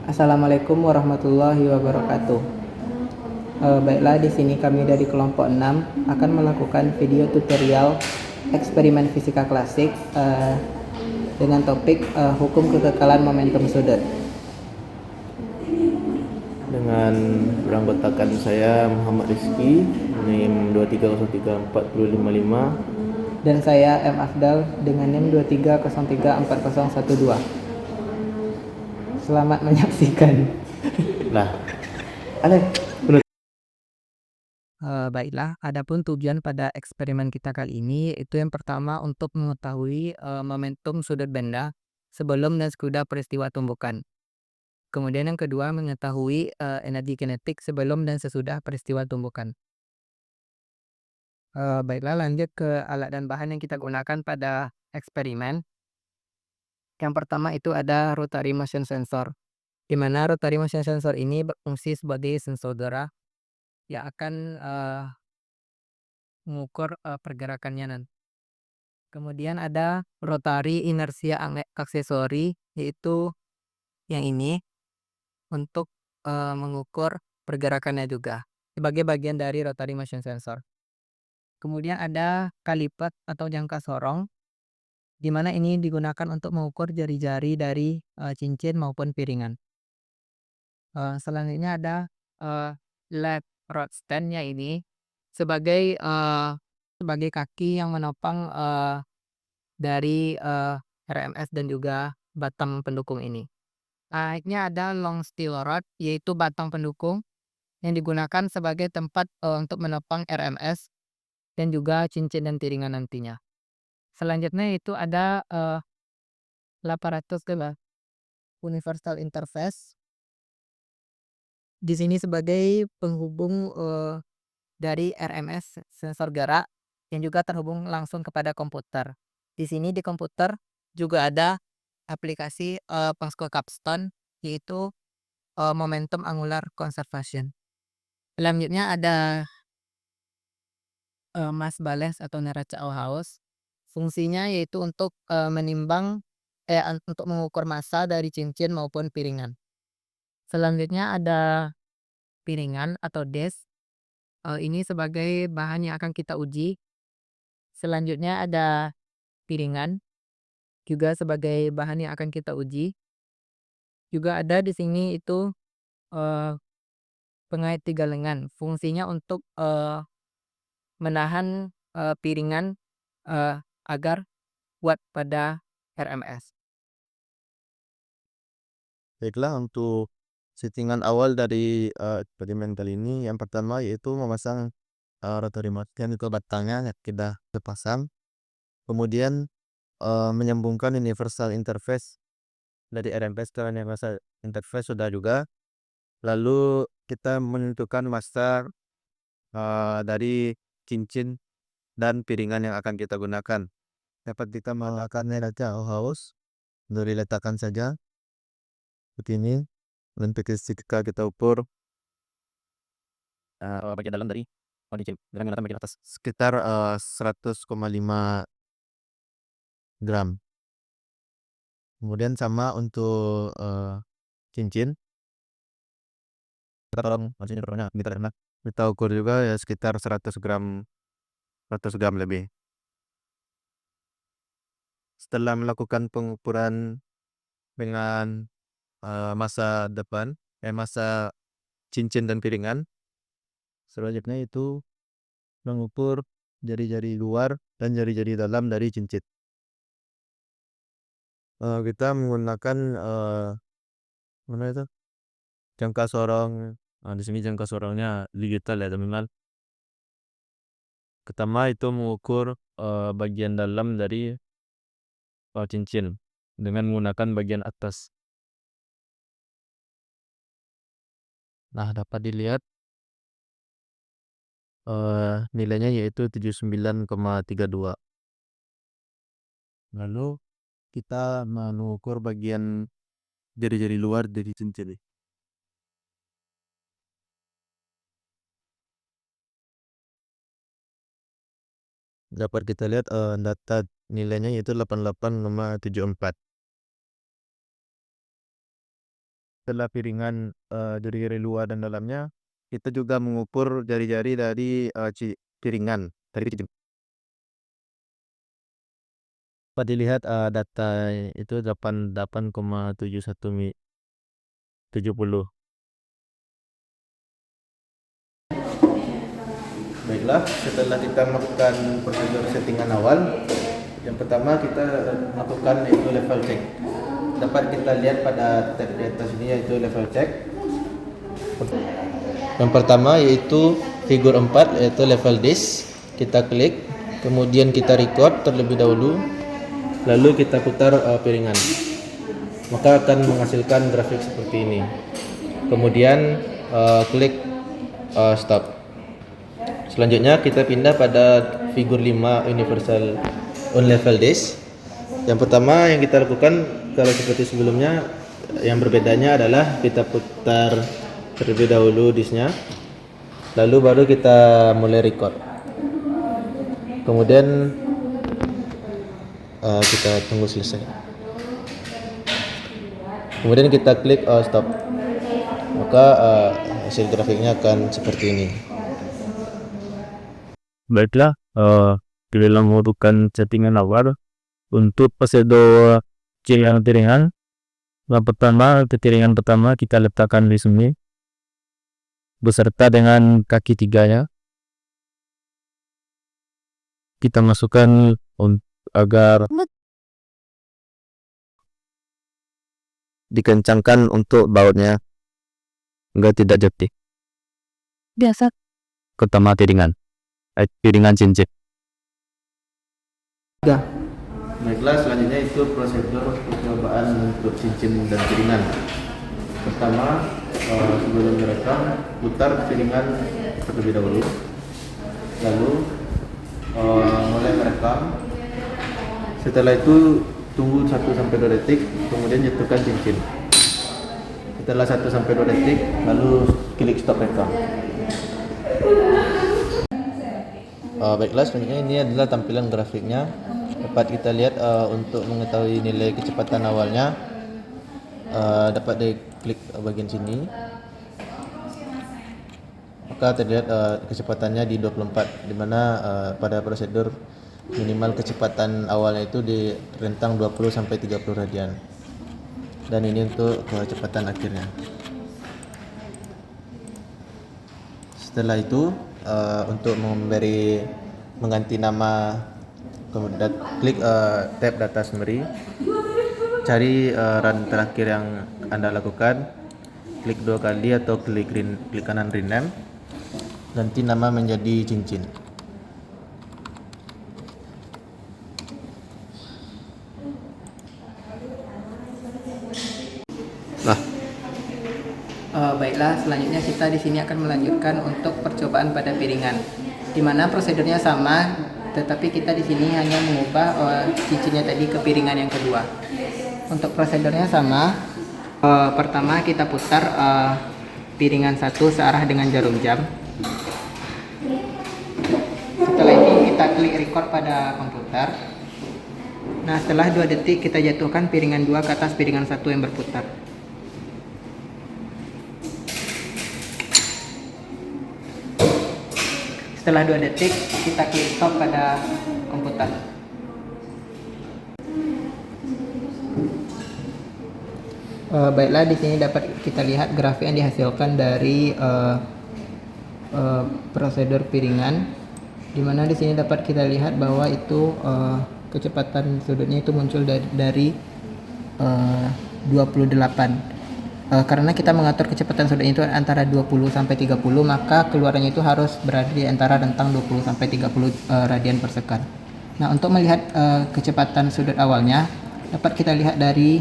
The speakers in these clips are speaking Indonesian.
Assalamualaikum warahmatullahi wabarakatuh. Baiklah, di sini kami dari kelompok 6 akan melakukan video tutorial eksperimen fisika klasik dengan topik hukum kekekalan momentum sudut. Dengan beranggotakan saya Muhammad Rizky, NIM 23034055. Dan saya M. Afdal dengan NIM 23034012. Selamat menyaksikan. Lah, aneh. Baiklah, adapun tujuan pada eksperimen kita kali ini itu yang pertama untuk mengetahui momentum sudut benda sebelum dan sesudah peristiwa tumbukan. Kemudian yang kedua mengetahui energi kinetik sebelum dan sesudah peristiwa tumbukan. Baiklah, lanjut ke alat dan bahan yang kita gunakan pada eksperimen. Yang pertama itu ada rotary motion sensor, di mana rotary motion sensor ini berfungsi sebagai sensor udara yang akan mengukur pergerakannya nanti. Kemudian ada rotary inertia aksesori, yaitu yang ini untuk mengukur pergerakannya juga sebagai bagian dari rotary motion sensor. Kemudian ada kaliper atau jangka sorong, di mana ini digunakan untuk mengukur jari-jari dari cincin maupun piringan. Selanjutnya ada led rod stand-nya ini sebagai sebagai kaki yang menopang dari RMS dan juga batang pendukung ini. Selanjutnya ada long steel rod, yaitu batang pendukung yang digunakan sebagai tempat untuk menopang RMS dan juga cincin dan piringan nantinya. Selanjutnya itu ada 800 universal interface. Di sini sebagai penghubung dari RMS sensor gerak yang juga terhubung langsung kepada komputer. Di sini di komputer juga ada aplikasi Pascal Capstone, yaitu momentum angular conservation. Selanjutnya ada Mass Balance atau neraca Auhaus. Fungsinya yaitu untuk untuk mengukur massa dari cincin maupun piringan. Selanjutnya ada piringan atau disk. Ini sebagai bahan yang akan kita uji. Selanjutnya ada piringan, juga sebagai bahan yang akan kita uji. Juga ada di sini itu eee, pengait 3 lengan. Fungsinya untuk menahan piringan agar kuat pada RMS. Baiklah, untuk settingan awal dari eksperimen kali ini, yang pertama yaitu memasang rotary motion itu batangnya kita pasang. Kemudian menyambungkan universal interface dari RMS ke universal interface sudah juga. Lalu kita menentukan massa dari cincin dan piringan yang akan kita gunakan. Dapat kita menggunakan neraca Auhaus, diletakkan saja seperti ini. Dan ketika kita ukur bagian dalam dari kondisi dengan bagian atas sekitar 100,5 gram. Kemudian sama untuk cincin, kita tolong cincin ukurannya kita ukur juga ya sekitar 100 gram, 100 gram lebih. Setelah melakukan pengukuran dengan massa depan, massa cincin dan piringan, selanjutnya itu mengukur jari-jari luar dan jari-jari dalam dari cincin. Kita menggunakan mana itu jangka sorong. Di sini jangka sorongnya digital ya teman-teman. Pertama itu mengukur bagian dalam dari cincin dengan menggunakan bagian atas. Nah, dapat dilihat nilainya yaitu 79,32. Lalu kita mengukur bagian jari-jari luar dari cincin. Dapat kita lihat data nilainya yaitu 88,74. setelah piringan dari luar dan dalamnya, kita juga mengukur jari-jari dari piringan dari dapat dilihat data itu 88,7170. Baiklah, setelah kita melakukan prosedur settingan awal, yang pertama kita lakukan itu level check. Dapat kita lihat pada tab di atas ini yaitu level check. Yang pertama yaitu figur 4 yaitu level disk. Kita klik, kemudian kita record terlebih dahulu, lalu kita putar piringan. Maka akan menghasilkan grafik seperti ini. Kemudian klik stop. Selanjutnya kita pindah pada figur 5 universal on level disk. Yang pertama yang kita lakukan kalau seperti sebelumnya, yang berbedanya adalah kita putar terlebih dahulu disknya, lalu baru kita mulai record. Kemudian kita tunggu selesai. Kemudian kita klik stop. Maka hasil grafiknya akan seperti ini. Baiklah, di dalam melakukan settingan awal untuk prosedur piringan. Yang pertama, piringan pertama kita letakkan di sini beserta dengan kaki tiganya. Kita masukkan agar dikencangkan untuk bautnya agar tidak jepit. Biasa pertama piringan cincin. Baiklah, selanjutnya itu prosedur percobaan untuk cincin dan piringan. Pertama, sebelum direkam, putar piringan terlebih dahulu, lalu mulai merekam. Setelah itu tunggu 1-2 detik, kemudian jatuhkan cincin. Setelah 1-2 detik, lalu klik stop rekam. Baiklah, selanjutnya ini adalah tampilan grafiknya. Dapat kita lihat untuk mengetahui nilai kecepatan awalnya, dapat diklik bagian sini. Maka terlihat kecepatannya di 24, dimana pada prosedur minimal kecepatan awalnya itu di rentang 20-30 radian. Dan ini untuk kecepatan akhirnya. Setelah itu untuk mengganti nama, kemudian klik tab data summary, cari run terakhir yang Anda lakukan, klik 2 kali atau klik kanan rename, ganti nama menjadi cincin. Baiklah, selanjutnya kita di sini akan melanjutkan untuk percobaan pada piringan, di mana prosedurnya sama, tetapi kita di sini hanya mengubah cincinnya tadi ke piringan yang kedua. Untuk prosedurnya sama. Pertama kita putar piringan 1 searah dengan jarum jam. Setelah itu kita klik record pada komputer. Nah, setelah 2 detik kita jatuhkan piringan 2 ke atas piringan 1 yang berputar. Setelah 2 detik kita klik stop pada komputer. Baiklah, di sini dapat kita lihat grafik yang dihasilkan dari prosedur piringan, di mana di sini dapat kita lihat bahwa itu kecepatan sudutnya itu muncul dari 28. Karena kita mengatur kecepatan sudutnya itu antara 20 sampai 30, maka keluarannya itu harus berada di antara rentang 20 sampai 30 radian per second. Nah, untuk melihat kecepatan sudut awalnya dapat kita lihat dari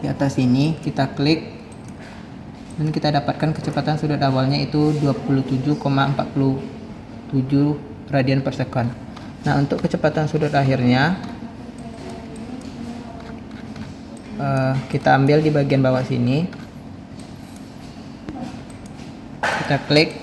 di atas ini, kita klik dan kita dapatkan kecepatan sudut awalnya itu 27,47 radian per second. Nah, untuk kecepatan sudut akhirnya kita ambil di bagian bawah sini, kita klik,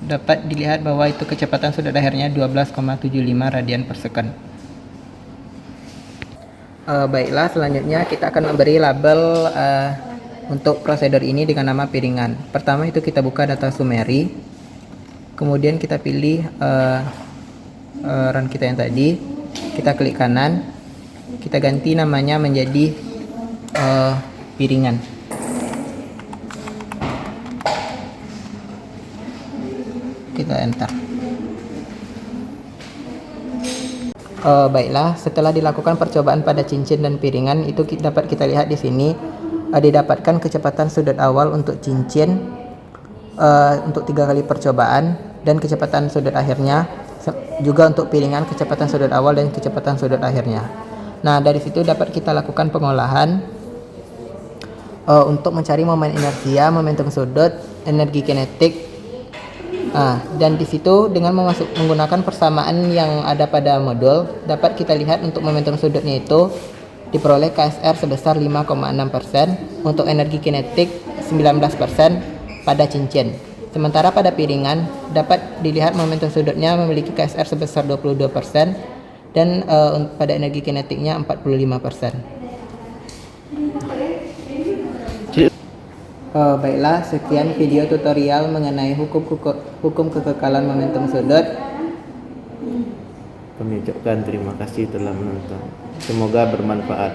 dapat dilihat bahwa itu kecepatan sudut akhirnya 12,75 radian per second. Baiklah, selanjutnya kita akan memberi label untuk prosedur ini dengan nama piringan. Pertama itu kita buka data summary, kemudian kita pilih run kita yang tadi, kita klik kanan, kita ganti namanya menjadi piringan. Kita enter. Baiklah, setelah dilakukan percobaan pada cincin dan piringan itu dapat kita lihat di sini didapatkan kecepatan sudut awal untuk cincin untuk 3 kali percobaan dan kecepatan sudut akhirnya, juga untuk piringan kecepatan sudut awal dan kecepatan sudut akhirnya. Nah, dari situ dapat kita lakukan pengolahan untuk mencari momen inersia, momentum sudut, energi kinetik. Dan di situ dengan menggunakan persamaan yang ada pada modul, dapat kita lihat untuk momentum sudutnya itu diperoleh KSR sebesar 5,6%, untuk energi kinetik 19% pada cincin. Sementara pada piringan dapat dilihat momentum sudutnya memiliki KSR sebesar 22% dan pada energi kinetiknya 45%. Baiklah, sekian video tutorial mengenai hukum kekekalan momentum sudut. Kami ucapkan terima kasih telah menonton. Semoga bermanfaat.